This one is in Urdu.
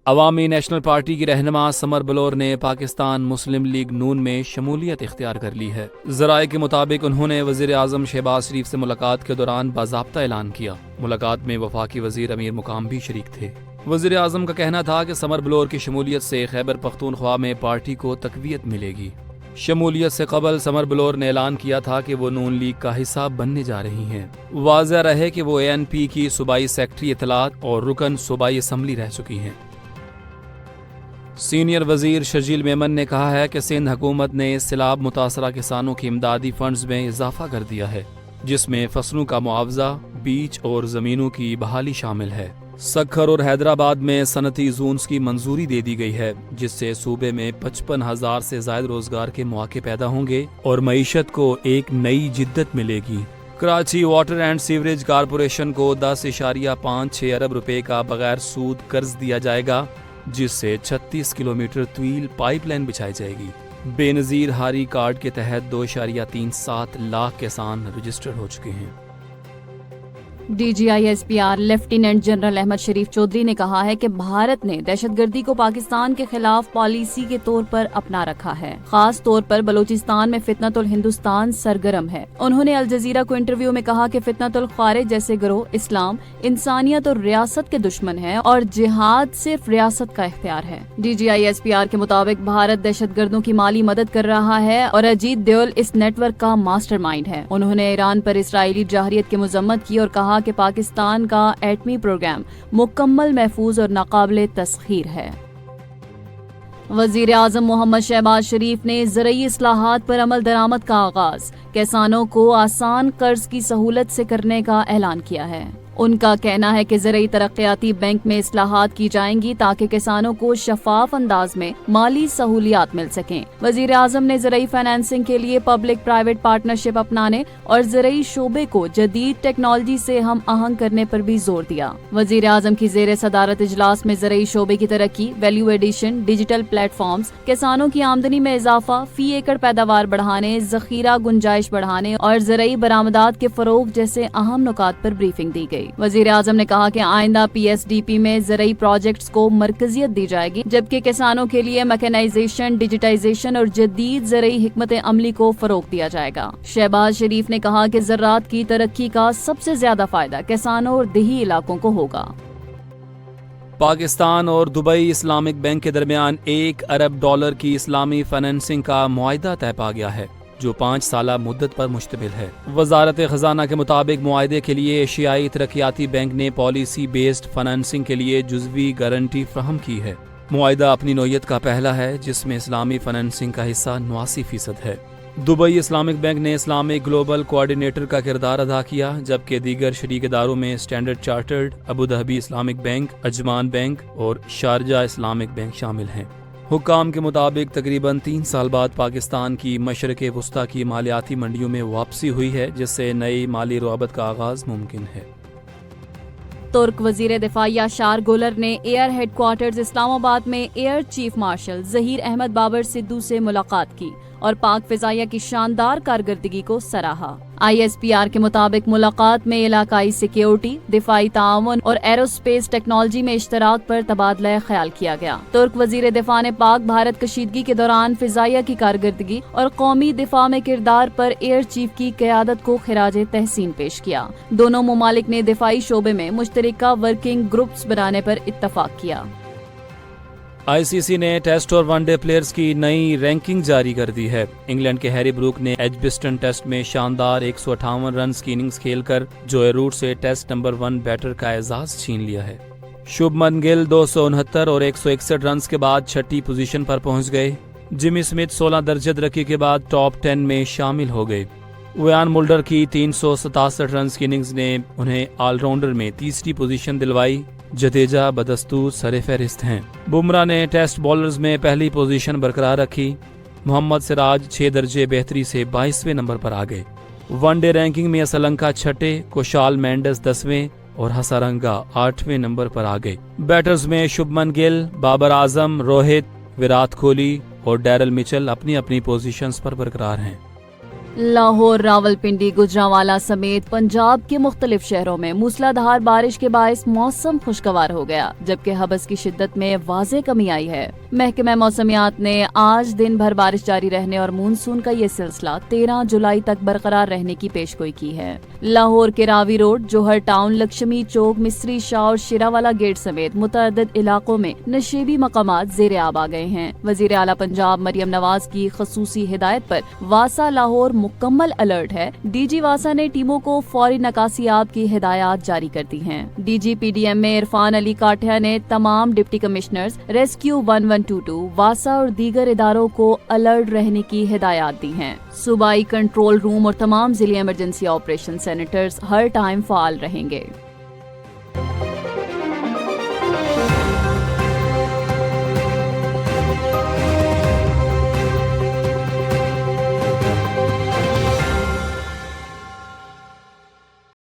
عوامی نیشنل پارٹی کی رہنما سمر بلور نے پاکستان مسلم لیگ نون میں شمولیت اختیار کر لی ہے۔ ذرائع کے مطابق انہوں نے وزیر اعظم شہباز شریف سے ملاقات کے دوران باضابطہ اعلان کیا۔ ملاقات میں وفاقی وزیر امیر مقام بھی شریک تھے۔ وزیر اعظم کا کہنا تھا کہ سمر بلور کی شمولیت سے خیبر پختونخوا میں پارٹی کو تقویت ملے گی۔ شمولیت سے قبل سمر بلور نے اعلان کیا تھا کہ وہ نون لیگ کا حصہ بننے جا رہی ہیں۔ واضح رہے کہ وہ ANP کی صوبائی سیکرٹری اطلاعات اور رکن صوبائی اسمبلی رہ چکی ہیں۔ سینئر وزیر شرجیل میمن نے کہا ہے کہ سندھ حکومت نے سیلاب متاثرہ کسانوں کی امدادی فنڈز میں اضافہ کر دیا ہے، جس میں فصلوں کا معاوضہ، بیج اور زمینوں کی بحالی شامل ہے۔ سکھر اور حیدرآباد میں صنعتی زونز کی منظوری دے دی گئی ہے، جس سے صوبے میں 55,000 سے زائد روزگار کے مواقع پیدا ہوں گے اور معیشت کو ایک نئی جدت ملے گی۔ Karachi water and sewerage corporation کو 10.56 ارب روپے کا بغیر سود قرض دیا جائے گا، جس سے 36 کلومیٹر طویل پائپ لائن بچھائی جائے گی۔ بے نظیر ہاری کارڈ کے تحت 2.37 لاکھ کسان رجسٹر ہو چکے ہیں۔ DGISPR لیفٹیننٹ جنرل احمد شریف چودھری نے کہا ہے کہ بھارت نے دہشت گردی کو پاکستان کے خلاف پالیسی کے طور پر اپنا رکھا ہے، خاص طور پر بلوچستان میں فتنۃ الہندوستان سرگرم ہے۔ انہوں نے الجزیرہ کو انٹرویو میں کہا کہ فتنۃ الخوارج جیسے گروہ اسلام، انسانیت اور ریاست کے دشمن ہیں اور جہاد صرف ریاست کا اختیار ہے۔ DGISPR کے مطابق بھارت دہشت گردوں کی مالی مدد کر رہا ہے اور اجیت دیول اس نیٹ ورک کا ماسٹر مائنڈ ہے۔ انہوں نے ایران پر اسرائیلی جارحیت کی مذمت کی اور کہا کہ پاکستان کا ایٹمی پروگرام مکمل محفوظ اور ناقابل تسخیر ہے۔ وزیر اعظم محمد شہباز شریف نے زرعی اصلاحات پر عمل درآمد کا آغاز کسانوں کو آسان قرض کی سہولت سے کرنے کا اعلان کیا ہے۔ ان کا کہنا ہے کہ زرعی ترقیاتی بینک میں اصلاحات کی جائیں گی تاکہ کسانوں کو شفاف انداز میں مالی سہولیات مل سکیں۔ وزیر اعظم نے زرعی فائنانسنگ کے لیے پبلک پرائیویٹ پارٹنرشپ اپنانے اور زرعی شعبے کو جدید ٹیکنالوجی سے ہم آہنگ کرنے پر بھی زور دیا۔ وزیر اعظم کی زیر صدارت اجلاس میں زرعی شعبے کی ترقی، value addition, digital platforms, کسانوں کی آمدنی میں اضافہ، فی ایکڑ پیداوار بڑھانے، ذخیرہ گنجائش بڑھانے اور زرعی برآمدات کے فروغ جیسے اہم نکات پر بریفنگ دی گئی۔ وزیر اعظم نے کہا کہ آئندہ PSDP میں زرعی پروجیکٹس کو مرکزیت دی جائے گی، جبکہ کسانوں کے لیے میکینائزیشن، ڈیجیٹائزیشن اور جدید زرعی حکمت عملی کو فروغ دیا جائے گا۔ شہباز شریف نے کہا کہ زراعت کی ترقی کا سب سے زیادہ فائدہ کسانوں اور دیہی علاقوں کو ہوگا۔ پاکستان اور دبئی اسلامک بینک کے درمیان $1 ارب کی اسلامی فائنانسنگ کا معاہدہ طے پا گیا ہے، جو 5 سالہ مدت پر مشتمل ہے۔ وزارت خزانہ کے مطابق معاہدے کے لیے ایشیائی ترقیاتی بینک نے پالیسی بیسڈ فائنانسنگ کے لیے جزوی گارنٹی فراہم کی ہے۔ معاہدہ اپنی نوعیت کا پہلا ہے جس میں اسلامی فائنانسنگ کا حصہ 89% ہے۔ دبئی اسلامک بینک نے اسلامک گلوبل کوآرڈینیٹر کا کردار ادا کیا، جبکہ دیگر شریک اداروں میں Standard Chartered, Abu Dhabi Islamic bank, Ajman bank اور شارجہ اسلامک بینک شامل ہیں۔ حکام کے مطابق تقریباً 3 سال بعد پاکستان کی مشرق وسطیٰ کی مالیاتی منڈیوں میں واپسی ہوئی ہے، جس سے نئی مالی روابط کا آغاز ممکن ہے۔ ترک وزیر دفاع یاشار گولر نے year head quarters Islamabad میں air chief marshal Zaheer Ahmed Babar Sidhu سے ملاقات کی اور پاک فضائیہ کی شاندار کارکردگی کو سراہا۔ ISPR کے مطابق ملاقات میں علاقائی سیکیورٹی، دفاعی تعاون اور ایروسپیس ٹیکنالوجی میں اشتراک پر تبادلہ خیال کیا گیا۔ ترک وزیر دفاع نے پاک بھارت کشیدگی کے دوران فضائیہ کی کارکردگی اور قومی دفاع میں کردار پر ایئر چیف کی قیادت کو خراج تحسین پیش کیا۔ دونوں ممالک نے دفاعی شعبے میں مشترکہ ورکنگ گروپس بنانے پر اتفاق کیا۔ ICC نے ٹیسٹ اور ون ڈے پلیئرز کی نئی رینکنگ جاری کر دی ہے۔ انگلینڈ کے ہیری بروک نے ایجبسٹن ٹیسٹ میں شاندار 158 رنز کی اننگز کھیل کر جوئے روٹ سے ٹیسٹ نمبر 1 بیٹر کا اعزاز چھین لیا ہے۔ شبمن گل 269 اور 161 رنز کے بعد 6ٹھی پوزیشن پر پہنچ گئے۔ جمی سمتھ 16 درجہ درکی کے بعد ٹاپ 10 میں شامل ہو گئے۔ ویان مولڈر کی 367 رنز کی اننگز نے انہیں آل راؤنڈر میں تیسری پوزیشن دلوائی۔ جڈیجا بدستور سر فہرست ہیں۔ بمراہ نے ٹیسٹ بالرز میں پہلی پوزیشن برقرار رکھی۔ محمد سراج 6 درجے بہتری سے 22ویں نمبر پر آ گئے۔ ون ڈے رینکنگ میں اسلنکا 6ٹھے، کوشال مینڈس 10ویں اور ہسارنگا 8ویں نمبر پر آ گئے۔ بیٹرز میں شبمن گل، بابر اعظم، روہت، وراٹ کوہلی اور ڈیرل مچل اپنی اپنی پوزیشنز پر برقرار ہیں۔ لاہور، راولپنڈی، گجرانوالا سمیت پنجاب کے مختلف شہروں میں موسلادھار بارش کے باعث موسم خوشگوار ہو گیا، جبکہ ہبس کی شدت میں واضح کمی آئی ہے۔ محکمہ موسمیات نے آج دن بھر بارش جاری رہنے اور مونسون کا یہ سلسلہ 13 جولائی تک برقرار رہنے کی پیشگوئی کی ہے۔ لاہور کے راوی روڈ، جوہر ٹاؤن، لکشمی چوک، مصری شاہ اور شیراوالا گیٹ سمیت متعدد علاقوں میں نشیبی مقامات زیر آب آ گئے ہیں۔ وزیر اعلیٰ پنجاب مریم نواز کی خصوصی ہدایت پر واسا لاہور مکمل الرٹ ہے۔ ڈی جی واسا نے ٹیموں کو فوری نکاسی آب کی ہدایات جاری کر دی ہیں۔ D G P D M میں عرفان علی کاٹھیا نے تمام ڈپٹی کمشنرز، ریسکیو 1122، واسا اور دیگر اداروں کو الرٹ رہنے کی ہدایات دی ہیں۔ صوبائی کنٹرول روم اور تمام ضلعی ایمرجنسی آپریشن سینٹرز ہر ٹائم فعال رہیں گے۔